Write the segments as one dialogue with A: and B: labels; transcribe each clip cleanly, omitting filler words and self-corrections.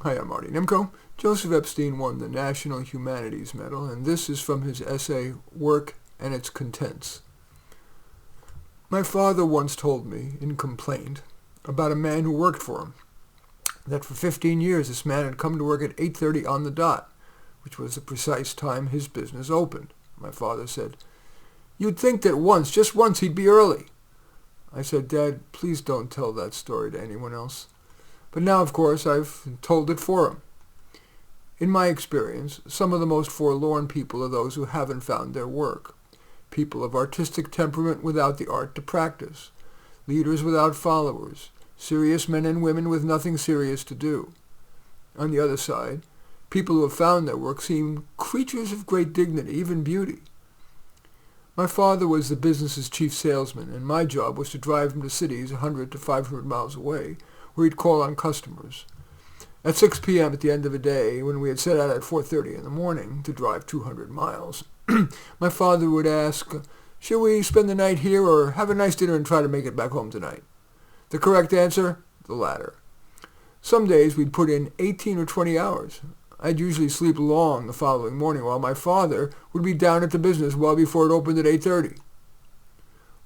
A: Hi, I'm Marty Nimco. Joseph Epstein won the National Humanities Medal, and this is from his essay, Work and Its Contents. My father once told me, in complaint, about a man who worked for him, that for 15 years this man had come to work at 8:30 on the dot, which was the precise time his business opened. My father said, "You'd think that just once, he'd be early." I said, "Dad, please don't tell that story to anyone else." But now, of course, I've told it for him. In my experience, some of the most forlorn people are those who haven't found their work. People of artistic temperament without the art to practice. Leaders without followers. Serious men and women with nothing serious to do. On the other side, people who have found their work seem creatures of great dignity, even beauty. My father was the business's chief salesman, and my job was to drive him to cities 100 to 500 miles away, where he'd call on customers. At 6 p.m. at the end of a day, when we had set out at 4:30 in the morning to drive 200 miles, my father would ask, "Shall we spend the night here or have a nice dinner and try to make it back home tonight?" The correct answer? The latter. Some days we'd put in 18 or 20 hours. I'd usually sleep long the following morning while my father would be down at the business well before it opened at 8:30.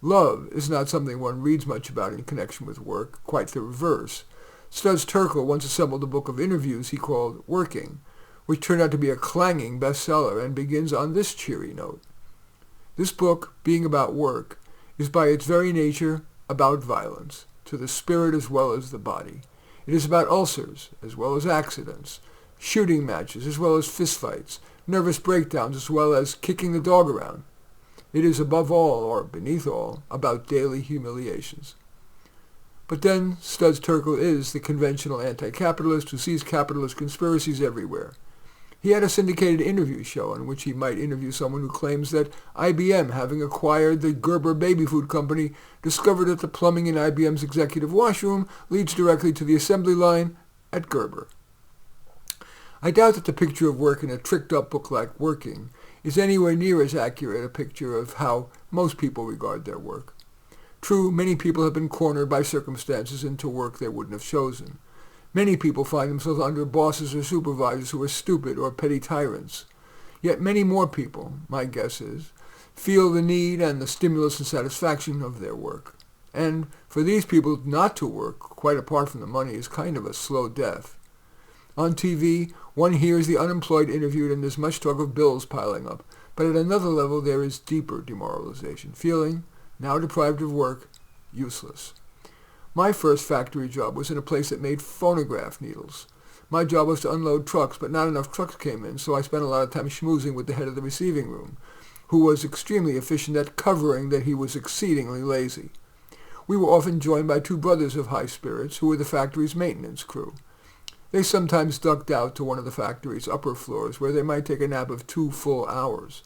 A: Love is not something one reads much about in connection with work, quite the reverse. Studs Terkel once assembled a book of interviews he called Working, which turned out to be a clanging bestseller and begins on this cheery note. This book, being about work, is by its very nature about violence, to the spirit as well as the body. It is about ulcers as well as accidents, shooting matches as well as fistfights, nervous breakdowns as well as kicking the dog around. It is above all, or beneath all, about daily humiliations. But then Studs Terkel is the conventional anti-capitalist who sees capitalist conspiracies everywhere. He had a syndicated interview show in which he might interview someone who claims that IBM, having acquired the Gerber baby food company, discovered that the plumbing in IBM's executive washroom leads directly to the assembly line at Gerber. I doubt that the picture of work in a tricked-up book like Working is anywhere near as accurate a picture of how most people regard their work. True, many people have been cornered by circumstances into work they wouldn't have chosen. Many people find themselves under bosses or supervisors who are stupid or petty tyrants. Yet many more people, my guess is, feel the need and the stimulus and satisfaction of their work. And for these people not to work, quite apart from the money, is kind of a slow death. On TV, one hears the unemployed interviewed and there's much talk of bills piling up. But at another level, there is deeper demoralization, feeling, now deprived of work, useless. My first factory job was in a place that made phonograph needles. My job was to unload trucks, but not enough trucks came in, so I spent a lot of time schmoozing with the head of the receiving room, who was extremely efficient at covering that he was exceedingly lazy. We were often joined by two brothers of high spirits, who were the factory's maintenance crew. They sometimes ducked out to one of the factory's upper floors, where they might take a nap of 2 full hours.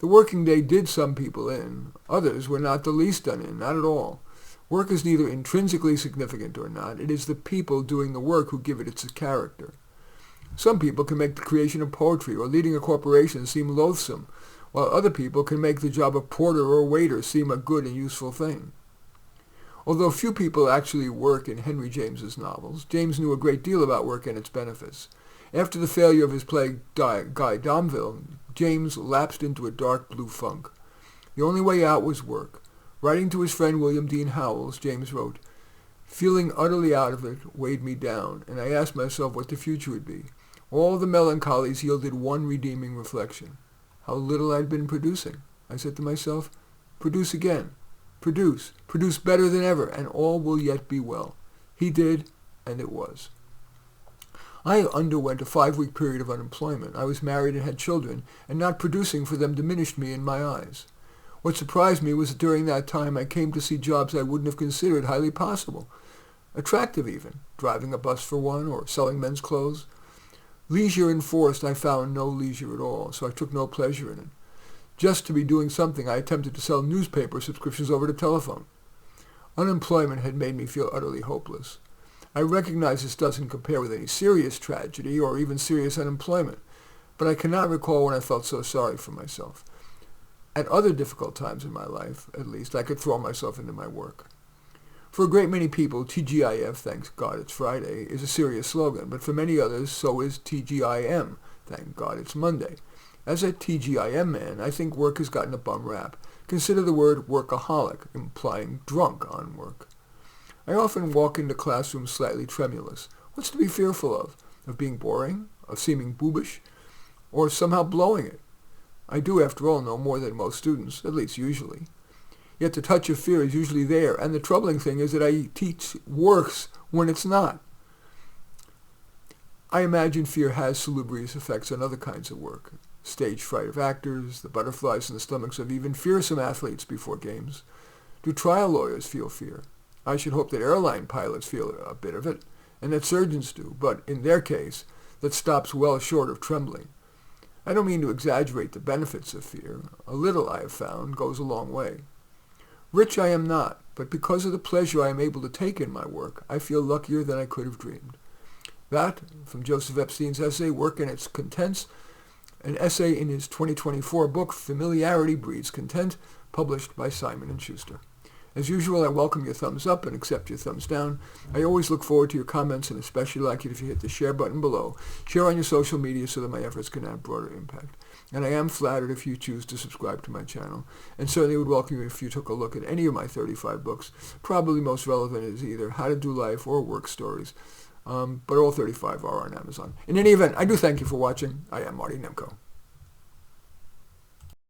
A: The working day did some people in. Others were not the least done in, not at all. Work is neither intrinsically significant or not. It is the people doing the work who give it its character. Some people can make the creation of poetry or leading a corporation seem loathsome, while other people can make the job of porter or waiter seem a good and useful thing. Although few people actually work in Henry James's novels, James knew a great deal about work and its benefits. After the failure of his play Guy Domville, James lapsed into a dark blue funk. The only way out was work. Writing to his friend William Dean Howells, James wrote, "Feeling utterly out of it weighed me down, and I asked myself what the future would be. All the melancholies yielded one redeeming reflection. How little I'd been producing. I said to myself, produce again. Produce better than ever, and all will yet be well." He did, and it was. I underwent a 5-week period of unemployment. I was married and had children, and not producing for them diminished me in my eyes. What surprised me was that during that time I came to see jobs I wouldn't have considered highly possible, attractive even, driving a bus for one, or selling men's clothes. Leisure enforced, I found no leisure at all, so I took no pleasure in it. Just to be doing something, I attempted to sell newspaper subscriptions over the telephone. Unemployment had made me feel utterly hopeless. I recognize this doesn't compare with any serious tragedy or even serious unemployment, but I cannot recall when I felt so sorry for myself. At other difficult times in my life, at least, I could throw myself into my work. For a great many people, TGIF, thank God it's Friday, is a serious slogan, but for many others, so is TGIM, thank God it's Monday. As a TGIM man, I think work has gotten a bum rap. Consider the word workaholic, implying drunk on work. I often walk into classrooms slightly tremulous. What's to be fearful of? Of being boring? Of seeming boobish? Or somehow blowing it? I do, after all, know more than most students, at least usually. Yet the touch of fear is usually there, and the troubling thing is that I teach worse when it's not. I imagine fear has salubrious effects on other kinds of work. Stage fright of actors, the butterflies in the stomachs of even fearsome athletes before games. Do trial lawyers feel fear? I should hope that airline pilots feel a bit of it, and that surgeons do, but in their case, that stops well short of trembling. I don't mean to exaggerate the benefits of fear. A little, I have found, goes a long way. Rich I am not, but because of the pleasure I am able to take in my work, I feel luckier than I could have dreamed. That, from Joseph Epstein's essay, Work and Its Contents, an essay in his 2024 book, Familiarity Breeds Content, published by Simon & Schuster. As usual, I welcome your thumbs up and accept your thumbs down. I always look forward to your comments and especially like it if you hit the share button below. Share on your social media so that my efforts can have broader impact. And I am flattered if you choose to subscribe to my channel. And certainly would welcome you if you took a look at any of my 35 books. Probably most relevant is either How to Do Life or Work Stories. But all 35 are on Amazon. In any event, I do thank you for watching. I am Marty Nemko.